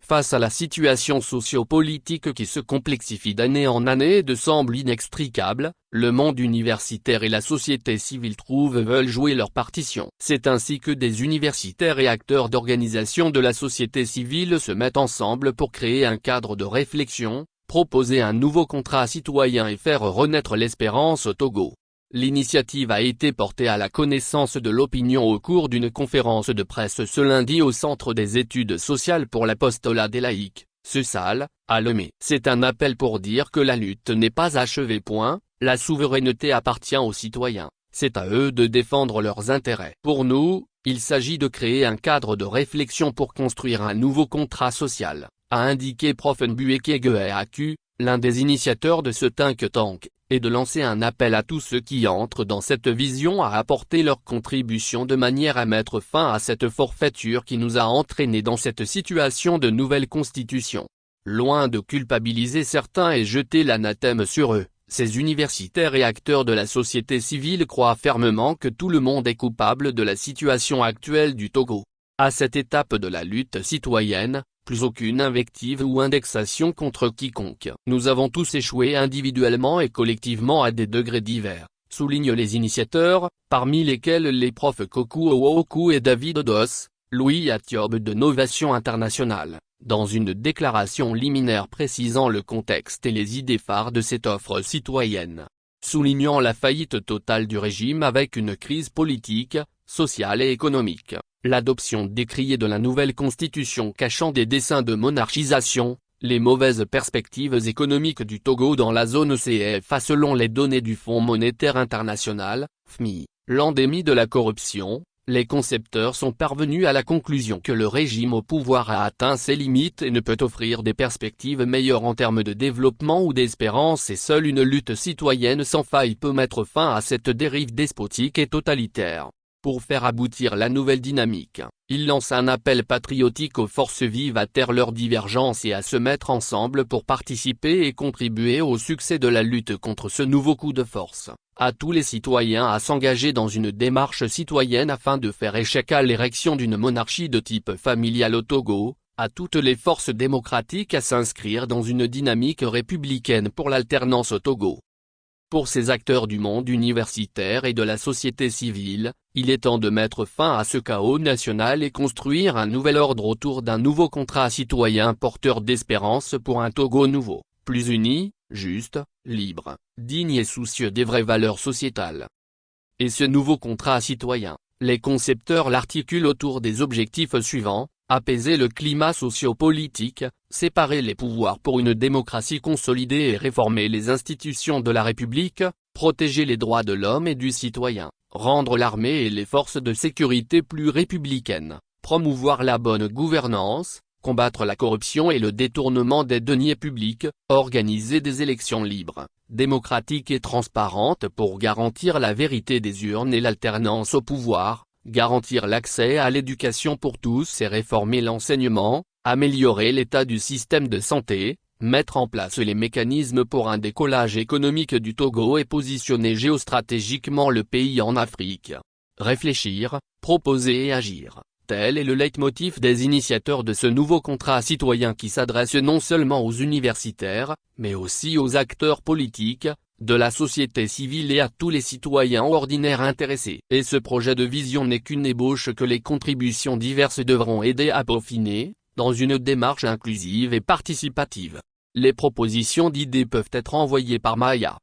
Face à la situation socio-politique qui se complexifie d'année en année et de semble inextricable, le monde universitaire et la société civile veulent jouer leur partition. C'est ainsi que des universitaires et acteurs d'organisations de la société civile se mettent ensemble pour créer un cadre de réflexion, proposer un nouveau contrat citoyen et faire renaître l'espérance au Togo. L'initiative a été portée à la connaissance de l'opinion au cours d'une conférence de presse ce lundi au Centre des études sociales pour l'apostolat des laïcs, CESAL, à Lomé. C'est un appel pour dire que la lutte n'est pas achevée. La souveraineté appartient aux citoyens, c'est à eux de défendre leurs intérêts. Pour nous, il s'agit de créer un cadre de réflexion pour construire un nouveau contrat social, a indiqué Prof Nbueke Geaku, l'un des initiateurs de ce think tank, et de lancer un appel à tous ceux qui entrent dans cette vision à apporter leur contribution de manière à mettre fin à cette forfaiture qui nous a entraînés dans cette situation de nouvelle constitution. Loin de culpabiliser certains et jeter l'anathème sur eux, ces universitaires et acteurs de la société civile croient fermement que tout le monde est coupable de la situation actuelle du Togo. À cette étape de la lutte citoyenne, plus aucune invective ou indexation contre quiconque. Nous avons tous échoué individuellement et collectivement à des degrés divers, soulignent les initiateurs, parmi lesquels les profs Koku Owoku et David Odos, Louis Atiob de Novation Internationale, dans une déclaration liminaire précisant le contexte et les idées phares de cette offre citoyenne. Soulignant la faillite totale du régime avec une crise politique, sociale et économique. L'adoption décriée de la nouvelle constitution cachant des desseins de monarchisation, les mauvaises perspectives économiques du Togo dans la zone CFA selon les données du Fonds monétaire international, FMI, l'endémie de la corruption, les concepteurs sont parvenus à la conclusion que le régime au pouvoir a atteint ses limites et ne peut offrir des perspectives meilleures en termes de développement ou d'espérance et seule une lutte citoyenne sans faille peut mettre fin à cette dérive despotique et totalitaire. Pour faire aboutir la nouvelle dynamique, il lance un appel patriotique aux forces vives à taire leurs divergences et à se mettre ensemble pour participer et contribuer au succès de la lutte contre ce nouveau coup de force. À tous les citoyens à s'engager dans une démarche citoyenne afin de faire échec à l'érection d'une monarchie de type familial au Togo, à toutes les forces démocratiques à s'inscrire dans une dynamique républicaine pour l'alternance au Togo. Pour ces acteurs du monde universitaire et de la société civile, il est temps de mettre fin à ce chaos national et construire un nouvel ordre autour d'un nouveau contrat citoyen porteur d'espérance pour un Togo nouveau, plus uni, juste, libre, digne et soucieux des vraies valeurs sociétales. Et ce nouveau contrat citoyen, les concepteurs l'articulent autour des objectifs suivants: apaiser le climat socio-politique, séparer les pouvoirs pour une démocratie consolidée et réformer les institutions de la République, protéger les droits de l'homme et du citoyen, rendre l'armée et les forces de sécurité plus républicaines, promouvoir la bonne gouvernance, combattre la corruption et le détournement des deniers publics, organiser des élections libres, démocratiques et transparentes pour garantir la vérité des urnes et l'alternance au pouvoir, garantir l'accès à l'éducation pour tous et réformer l'enseignement, améliorer l'état du système de santé, mettre en place les mécanismes pour un décollage économique du Togo et positionner géostratégiquement le pays en Afrique. Réfléchir, proposer et agir, tel est le leitmotiv des initiateurs de ce nouveau contrat citoyen qui s'adresse non seulement aux universitaires, mais aussi aux acteurs politiques, de la société civile et à tous les citoyens ordinaires intéressés. Et ce projet de vision n'est qu'une ébauche que les contributions diverses devront aider à peaufiner, dans une démarche inclusive et participative. Les propositions d'idées peuvent être envoyées par Maya.